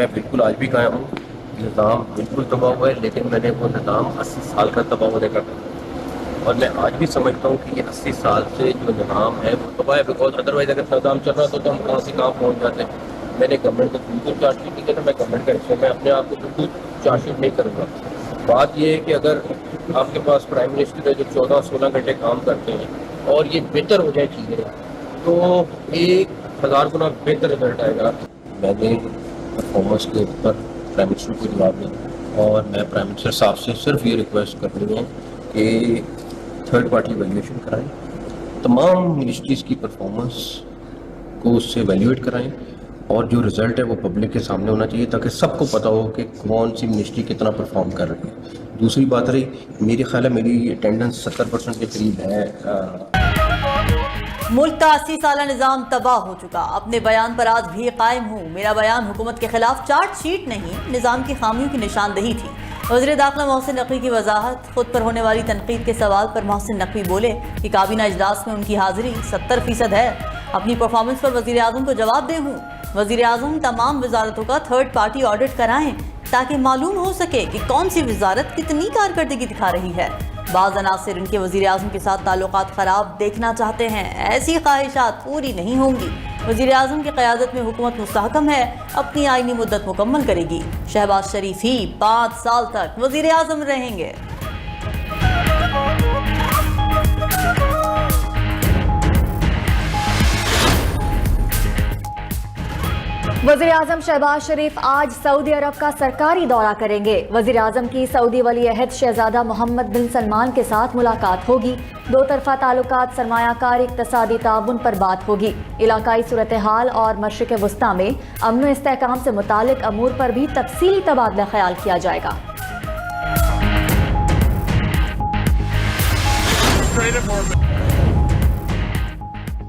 میں بالکل آج بھی قائم ہوں. نظام بالکل تباہ ہوا ہے، لیکن میں نے وہ نظام 80 سال کا تباہ ہونے کا کہا، اور میں آج بھی سمجھتا ہوں کہ یہ 80 سال سے جو نظام ہے وہ تباہ ہے. بیکاز ادروائز اگر نظام چل رہا تو ہم کہاں سے کہاں پہنچ جاتے ہیں. میں نے گورنمنٹ کو بالکل چارج شیٹ نہیں کرنا، میں گورنمنٹ کا حصہ، میں اپنے آپ کو بالکل چارج شیٹ نہیں کروں گا. بات یہ ہے کہ اگر آپ کے پاس پرائم منسٹر ہے جو 14-16 گھنٹے کام کرتے ہیں اور یہ بہتر ہو جائے چیزیں تو 1000 گنا بہتر رزلٹ آئے گا. میں نے پرفارمنس کے اوپر پرائم منسٹر کو جواب دیا، اور میں پرائم منسٹر صاحب سے صرف یہ ریکویسٹ کرنی ہے کہ تھرڈ پارٹی ایویلیویشن کرائیں، تمام منسٹریز کی پرفارمنس کو اس سے ایویلیویٹ کرائیں، اور جو رزلٹ ہے وہ پبلک کے سامنے ہونا چاہیے تاکہ سب کو پتہ ہو کہ کون سی منسٹری کتنا پرفارم کر رہی ہے. دوسری بات رہی، میرے خیال ہے میری اٹینڈنس 70% کے قریب ہے. ملک کا 80 سالہ نظام تباہ ہو چکا. اپنے بیان پر آج بھی قائم ہوں. میرا بیان حکومت کے خلاف چارج شیٹ نہیں، نظام کی خامیوں کی نشاندہی تھی. وزیر داخلہ محسن نقوی کی وضاحت. خود پر ہونے والی تنقید کے سوال پر محسن نقوی بولے کہ کابینہ اجلاس میں ان کی حاضری 70% ہے. اپنی پرفارمنس پر وزیر اعظم کو جواب دہ ہوں. وزیر اعظم تمام وزارتوں کا تھرڈ پارٹی آڈٹ کرائیں تاکہ معلوم ہو سکے کہ کون سی وزارت کتنی کارکردگی دکھا رہی ہے. بعض عناصر ان کے وزیر اعظم کے ساتھ تعلقات خراب دیکھنا چاہتے ہیں. ایسی خواہشات پوری نہیں ہوں گی. وزیر اعظم کی قیادت میں حکومت مستحکم ہے، اپنی آئینی مدت مکمل کرے گی. شہباز شریف ہی 5 سال تک وزیر اعظم رہیں گے. وزیر اعظم شہباز شریف آج سعودی عرب کا سرکاری دورہ کریں گے. وزیر اعظم کی سعودی ولی عہد شہزادہ محمد بن سلمان کے ساتھ ملاقات ہوگی. دو طرفہ تعلقات، سرمایہ کاری، اقتصادی تعاون پر بات ہوگی. علاقائی صورتحال اور مشرق وسطیٰ میں امن و استحکام سے متعلق امور پر بھی تفصیلی تبادلہ خیال کیا جائے گا.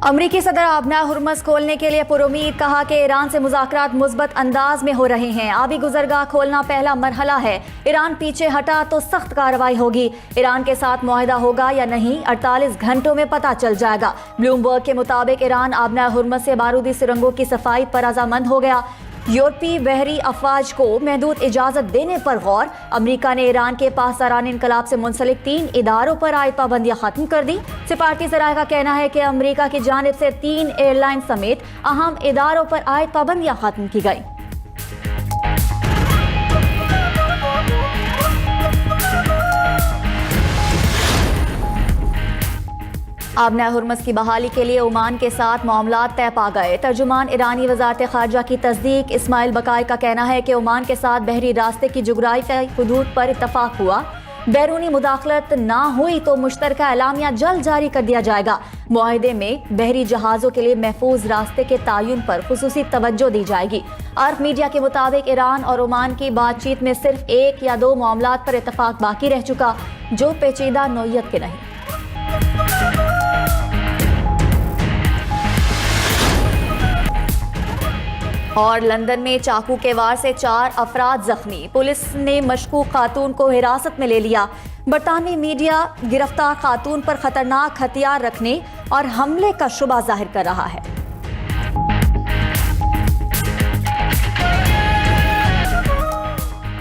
امریکی صدر آبنہ ہرمز کھولنے کے لیے پرامید. کہا کہ ایران سے مذاکرات مثبت انداز میں ہو رہے ہیں. آبی گزرگاہ کھولنا پہلا مرحلہ ہے. ایران پیچھے ہٹا تو سخت کارروائی ہوگی. ایران کے ساتھ معاہدہ ہوگا یا نہیں 48 گھنٹوں میں پتہ چل جائے گا. بلومبرگ کے مطابق ایران آبنہ ہرمز سے بارودی سرنگوں کی صفائی پر رضامند ہو گیا. یورپی بحری افواج کو محدود اجازت دینے پر غور. امریکہ نے ایران کے پاسداران انقلاب سے منسلک 3 اداروں پر عائد پابندیاں ختم کر دی. سفارتی ذرائع کا کہنا ہے کہ امریکہ کی جانب سے 3 ایئر لائن سمیت اہم اداروں پر عائد پابندیاں ختم کی گئیں. آبنہ ہرمز کی بحالی کے لیے عمان کے ساتھ معاملات طے پا گئے. ترجمان ایرانی وزارت خارجہ کی تصدیق. اسماعیل بقائی کا کہنا ہے کہ عمان کے ساتھ بحری راستے کی جغرافیائی حدود پر اتفاق ہوا. بیرونی مداخلت نہ ہوئی تو مشترکہ اعلامیہ جلد جاری کر دیا جائے گا. معاہدے میں بحری جہازوں کے لیے محفوظ راستے کے تعین پر خصوصی توجہ دی جائے گی. عرب میڈیا کے مطابق ایران اور عمان کی بات چیت میں صرف 1 یا 2 معاملات پر اتفاق باقی رہ چکا جو پیچیدہ نوعیت کے نہیں. اور لندن میں چاقو کے وار سے 4 افراد زخمی. پولیس نے مشکوک خاتون کو حراست میں لے لیا. برطانوی میڈیا گرفتار خاتون پر خطرناک ہتھیار رکھنے اور حملے کا شبہ ظاہر کر رہا ہے.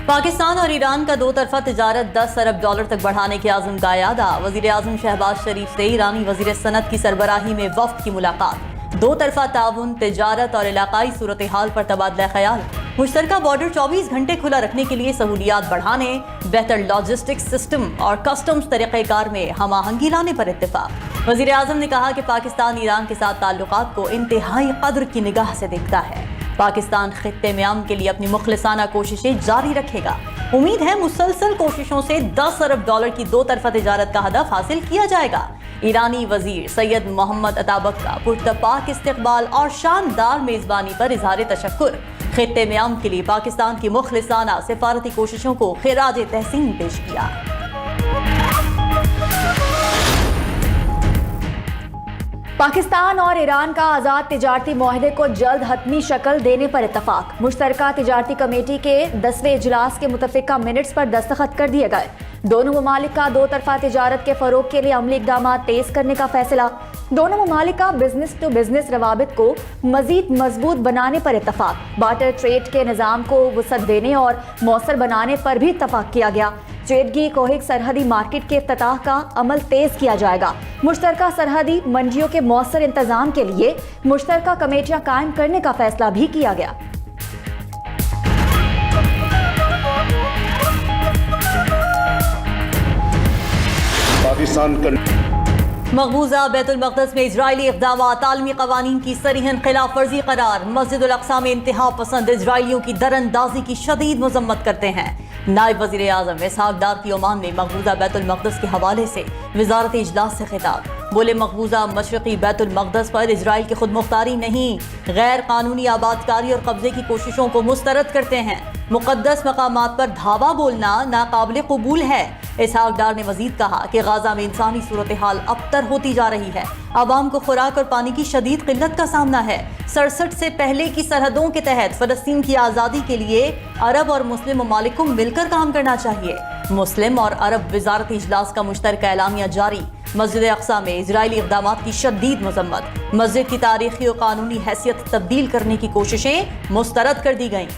پاکستان اور ایران کا 2 طرفہ تجارت $10 ارب تک بڑھانے کے عزم کا اعادہ. وزیر اعظم شہباز شریف سے ایرانی وزیر صنعت کی سربراہی میں وفد کی ملاقات. 2 طرفہ تعاون، تجارت اور علاقائی صورتحال پر تبادلہ خیال. مشترکہ بارڈر 24 گھنٹے کھلا رکھنے کے لیے سہولیات بڑھانے، بہتر لاجسٹکس سسٹم اور کسٹمز طریقہ کار میں ہم آہنگی لانے پر اتفاق. وزیر اعظم نے کہا کہ پاکستان ایران کے ساتھ تعلقات کو انتہائی قدر کی نگاہ سے دیکھتا ہے. پاکستان خطے میں امن کے لیے اپنی مخلصانہ کوششیں جاری رکھے گا. امید ہے مسلسل کوششوں سے $10 ارب کی 2 طرفہ تجارت کا ہدف حاصل کیا جائے گا. ایرانی وزیر سید محمد عطابک کا پرتپاک استقبال اور شاندار میزبانی پر اظہار تشکر. خطے میں امن کے لیے پاکستان کی مخلصانہ سفارتی کوششوں کو خراج تحسین پیش کیا. پاکستان اور ایران کا آزاد تجارتی معاہدے کو جلد حتمی شکل دینے پر اتفاق. مشترکہ تجارتی کمیٹی کے 10ویں اجلاس کے متفقہ منٹس پر دستخط کر دیے گئے. دونوں ممالک کا 2 طرفہ تجارت کے فروغ کے لیے عملی اقدامات تیز کرنے کا فیصلہ. दोनों ममालिक का बिजनेस टू बिजनेस रवाबित को मजीद मजबूत बनाने पर इत्तफाक, बार्टर ट्रेड के निज़ाम को वसअत देने और मौसर बनाने पर भी इत्तफाक किया गया। चेटगी कोहिक सरहदी मार्केट के इफ्तिताह का अमल तेज किया जाएगा। मुश्तरका सरहदी मंडियों के मौसर इंतजाम के लिए मुश्तरका कमेटियां कायम करने का फैसला भी किया गया। पाकिस्तान मकबूजा बैतुल मक़दस में इजरायली इक़दामात आलमी क़वानीन की सरीहन खिलाफ वर्जी करार। मस्जिद उल अक़सा में इंतहा पसंद इजरायलियों की दरअंदाजी की शदीद मजम्मत करते हैं। नायब वज़ीर आज़म इसहाक़ डार की ओमान में मकबूजा बैतुल मक़दस के हवाले से वज़ारत इजलास से खिताब। बोले, मकबूजा मशरक़ी बैतुल मक़दस पर इजराइल की खुद मुख्तारी नहीं, गैर कानूनी आबादकारी और कब्जे की कोशिशों को मुस्तरद करते हैं। मुक़द्दस मकामात पर धावा बोलना नाकाबिल कबूल है। इसहाक़ डार ने मजीद कहा कि गाज़ा में इंसानी सूरत हाल अबतर होती जा रही है। आवाम को खुराक और पानी की शदीद किल्लत का सामना है। 67 से पहले की सरहदों के तहत फ़लस्तीन की आज़ादी के लिए अरब और मुस्लिम ममालिक को मिलकर काम करना चाहिए। मुस्लिम और अरब वज़ारत इजलास का मुश्तरका एलामिया जारी। मस्जिद अक़सा में इजरायली इक़दामात की शदीद मजम्मत। मस्जिद की तारीखी और कानूनी हैसियत तब्दील करने की कोशिशें मुस्तरद कर दी गईं।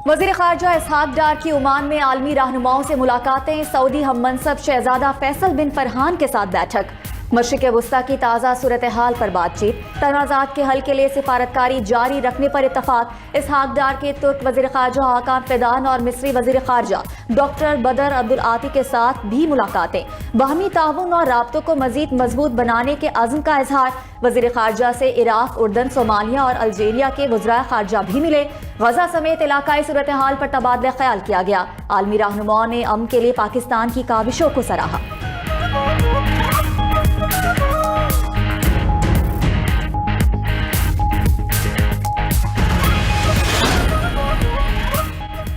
वज़ीर ख़ारजा इसहाक़ डार की ओमान में आलमी रहनुमाओं से मुलाकातें। सऊदी हम मनसब शहजादा फैसल बिन फरहान के साथ बैठक। मशरिक़ वस्ता की ताज़ा सूरत हाल पर बातचीत। तनाज़ात के हल के लिए सिफारतकारी जारी रखने पर इत्तफाक। इसहाक़ डार के तुर्क वज़ीर ख़ारजा हाकान फ़िदान और मिस्री वज़ीर ख़ारजा डॉक्टर बदर अब्दुल आती के साथ भी मुलाकातें। बाहमी ताउन और राब्तों को मज़ीद मजबूत बनाने के अज़्म का इजहार। वज़ीर ख़ारजा से इराक़, उर्दन, सोमालिया और अल्जीरिया के वज़राए ख़ारजा भी मिले। गज़ा समेत इलाकाई सूरत हाल पर तबादला ख्याल किया गया। आलमी रहनुमाओं ने अमन के लिए पाकिस्तान की काविशों को सराहा।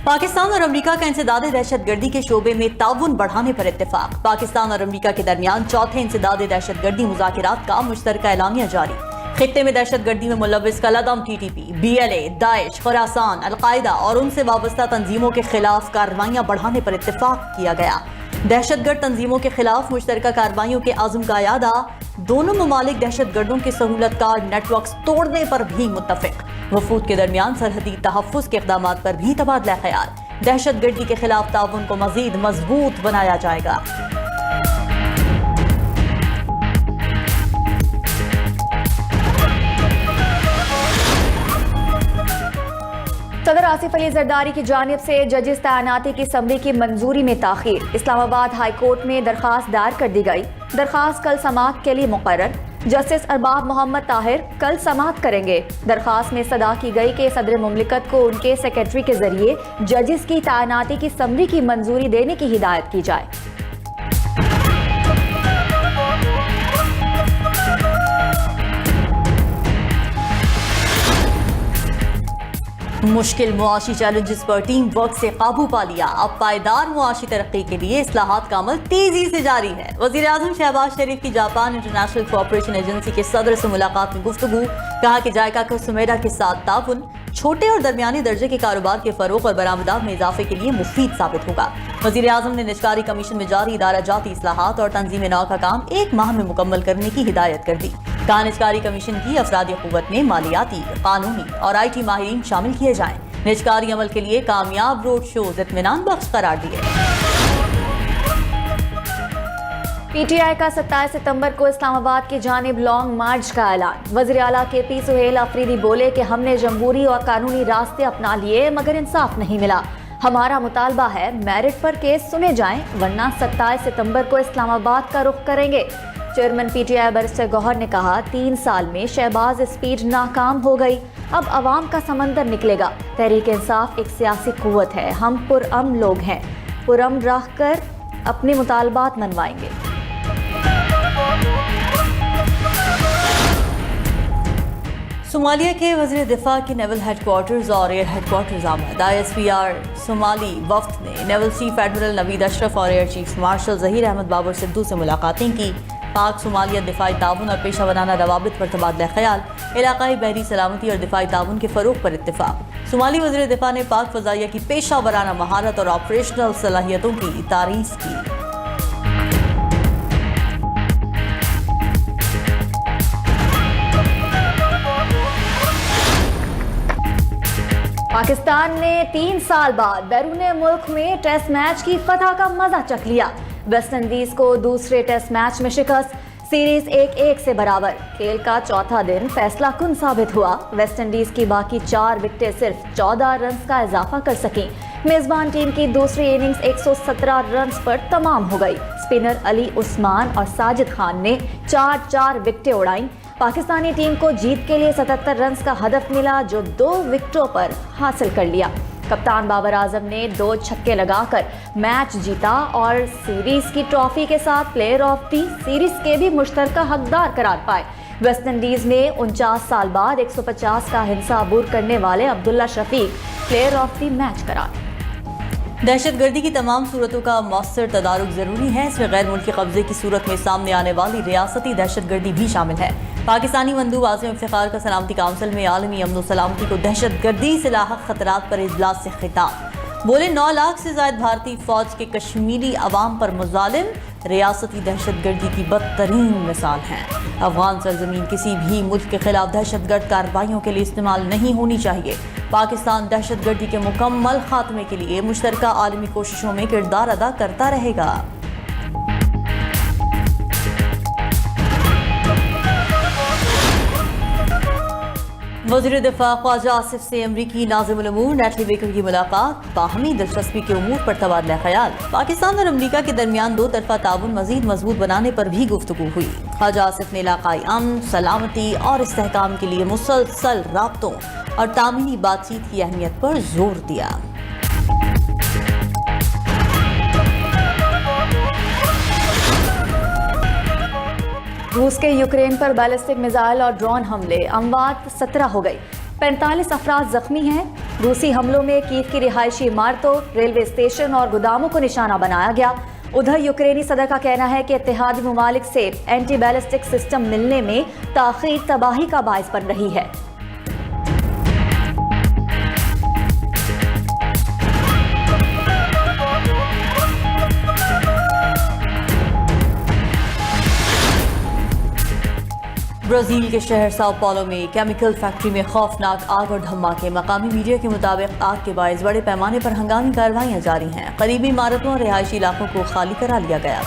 पाकिस्तान और अमेरिका का इंसदाद दहशतगर्दी के शोबे में ताउन बढ़ाने पर इत्तेफाक। पाकिस्तान और अमेरिका के दरमियान चौथे इंसदाद दहशतगर्दी मुज़ाकरात का मुश्तरका एलामिया जारी। खित्ते में दहशतगर्दी में मुलव्विस कलअदम TTP, BLA, Daesh, Khorasan, al Qaeda और उनसे वाबस्ता तंजीमों के खिलाफ कार्रवाइयां बढ़ाने पर इत्तेफाक किया गया। दहशतगर्द तंजीमों के खिलाफ मुश्तरका कार्रवाइयों के आज़म का यादा। दोनों ममालिक दहशतगर्दों के सहूलतकार नेटवर्क तोड़ने पर भी मुत्तफिक। वफूद के दरमियान सरहदी तहफ़्फ़ुज़ के इक़दामात पर भी तबादला ख्याल। दहशतगर्दी के खिलाफ ताउन को मज़ीद मजबूत बनाया जाएगा। सदर आसिफ अली जरदारी की जानिब से जजिस तैनाती की समरी की मंजूरी में ताख़ीर। इस्लामाबाद हाई कोर्ट में दरख्वास्त दायर कर दी गई। दरख्वास्त कल समाअत के लिए मुकर्रर। जस्टिस अरबाब मोहम्मद ताहिर कल समाअत करेंगे। दरख्वास्त में सदा की गई कि सदर मुमलिकत को उनके सेक्रेटरी के जरिए जजिस की तैनाती की समरी की मंजूरी देने की हिदायत की जाए। मुश्किल मुआशी चैलेंजेस पर टीम वर्क से काबू पा लिया। अब पायदार मुआशी तरक्की के लिए इस्लाहात का अमल तेजी से जारी है। वज़ीर आज़म शहबाज शरीफ की जापान इंटरनेशनल कोऑपरेशन एजेंसी के सदर से मुलाकात में गुफ्तगू। कहा कि जायका को सुमेरा के साथ ताउन छोटे और दरमियानी दर्जे के कारोबार के फरोग और बरामदात में इजाफे के लिए मुफीद साबित होगा। वज़ीर आज़म ने निजकारी कमीशन में जारी इदारा जाती इस्लाहात और तंजीम नौ का काम 1 माह में मुकम्मल करने की हिदायत कर दी। कहा निजकारी कमीशन की अफरादी क़ुव्वत में मालियाती, कानूनी और IT माहिरीन शामिल किए जाएं। निजकारी अमल के लिए कामयाब रोड शोज इत्मीनान बख्श करार दिए। PTI का 27 सितंबर को इस्लामाबाद की जानिब लॉन्ग मार्च का ऐलान। वज़ीर आला KP सुहेल अफरीदी बोले कि हमने जमहूरी और कानूनी रास्ते अपना लिए मगर इंसाफ नहीं मिला। हमारा मुतालबा है मेरिट पर केस सुने जाएं वरना 27 सितंबर को इस्लामाबाद का रुख करेंगे। चेयरमैन PTI बैरिस्टर गौहर ने कहा 3 साल में शहबाज स्पीड नाकाम हो गई। अब अवाम का समंदर निकलेगा। तहरीक इंसाफ एक सियासी कुव्वत है। हम पुरअमन लोग हैं। पुरअमन रह कर अपने मुतालबात मनवाएंगे। सोमालिया के वज़ीर दिफा की नेवल हेडक्वार्टर्स और एयर हेडक्वार्टर्स आमद। ISPR सोमाली वफ्द ने naval chief admiral Naveed Ashraf और air chief marshal Zaheer Ahmed Babar Sidhu से मुलाकातें की। पाक सोमालिया दिफाई ताउन और पेशा वराना रवाबित पर तबादला ख्याल, इलाकाई बहरी सलामती और दिफाई ताउन के फरोग पर इत्तेफाक। सोमाली वज़ीर दिफा ने पाक फ़ज़ाइया की पेशा वराना महारत और ऑपरेशनल सलाहियतों की तारीफ की। पाकिस्तान ने 3 साल बाद बैरूने मुल्क में टेस्ट मैच की फतह का मजा चख लिया। वेस्ट इंडीज को दूसरे टेस्ट मैच में शिकस्त, सीरीज 1-1 से बराबर। खेल का चौथा दिन फैसला कुन साबित हुआ। वेस्ट इंडीज की बाकी 4 विकेटें सिर्फ 14 रन का इजाफा कर सकीं। मेजबान टीम की दूसरी इनिंग्स 117 रन पर तमाम हो गई। स्पिनर अली उस्मान और साजिद खान ने 4-4 विकेटें उड़ाईं। पाकिस्तानी टीम को जीत के लिए 77 रन का हदफ मिला, जो 2 विकेटों पर हासिल कर लिया। कप्तान बाबर आजम ने 2 छक्के लगाकर मैच जीता और सीरीज की ट्रॉफी के साथ प्लेयर ऑफ द सीरीज के भी मुश्तरका हकदार करार पाए। वेस्ट इंडीज में 49 साल बाद 150 का हिंसा अबूर करने वाले Abdullah Shafique player of the match करार। दहशतगर्दी की तमाम सूरतों का मौसर तदारुक जरूरी है। इसमें गैर मुल्की कब्जे की सूरत में सामने आने वाली रियासती दहशतगर्दी भी शामिल है। पाकिस्तानी मंदूब आज़म इफ्तिखार का सलामती काउंसिल में आलमी अमन सलामती को दहशतगर्दी से लाहक खतरात पर इजलास से खिताब। बोले 9 लाख से ज्यादा भारतीय फौज के कश्मीरी अवाम पर मुजालिम रियासती दहशतगर्दी की बदतरीन मिसाल हैं। अफगान सरजमीन किसी भी मुल्क के खिलाफ दहशतगर्द कार्रवाइयों के लिए इस्तेमाल नहीं होनी चाहिए। पाकिस्तान दहशतगर्दी के मुकम्मल खात्मे के लिए मुश्तरका आलमी कोशिशों में किरदार अदा करता रहेगा। वज़ीर दिफा ख्वाजा आसिफ से अमरीकी नाज़िमुल उमूर नेटली बेकर की मुलाकात, बाहमी दिलचस्पी के उमूर पर तबादला ख्याल। पाकिस्तान और अमरीका के दरमियान 2 तरफ़ा ताउन मज़ीद मजबूत बनाने पर भी गुफ्तगू हुई। ख्वाजा आसिफ ने इलाकाई अमन, सलामती और इस्तेहकाम के लिए मुसलसल राब्तों और तामीनी बातचीत की अहमियत पर जोर दिया। रूस के यूक्रेन पर बैलिस्टिक मिसाइल और ड्रोन हमले, अमवात 17 हो गई, 45 अफराद जख्मी हैं। रूसी हमलों में कीव की रिहायशी इमारतों, रेलवे स्टेशन और गोदामों को निशाना बनाया गया। उधर यूक्रेनी सदर का कहना है कि इत्तेहादी ममालिक से एंटी बैलिस्टिक सिस्टम मिलने में ताख़ीर तबाही का बाइस बन रही है। ब्राजील के शहर साओ पाउलो में केमिकल फैक्ट्री में खौफनाक आग और धमाके। मकामी मीडिया के मुताबिक आग के बायस बड़े पैमाने पर हंगामी कार्रवाइयां जारी हैं। करीबी इमारतों और रिहायशी इलाकों को खाली करा लिया गया।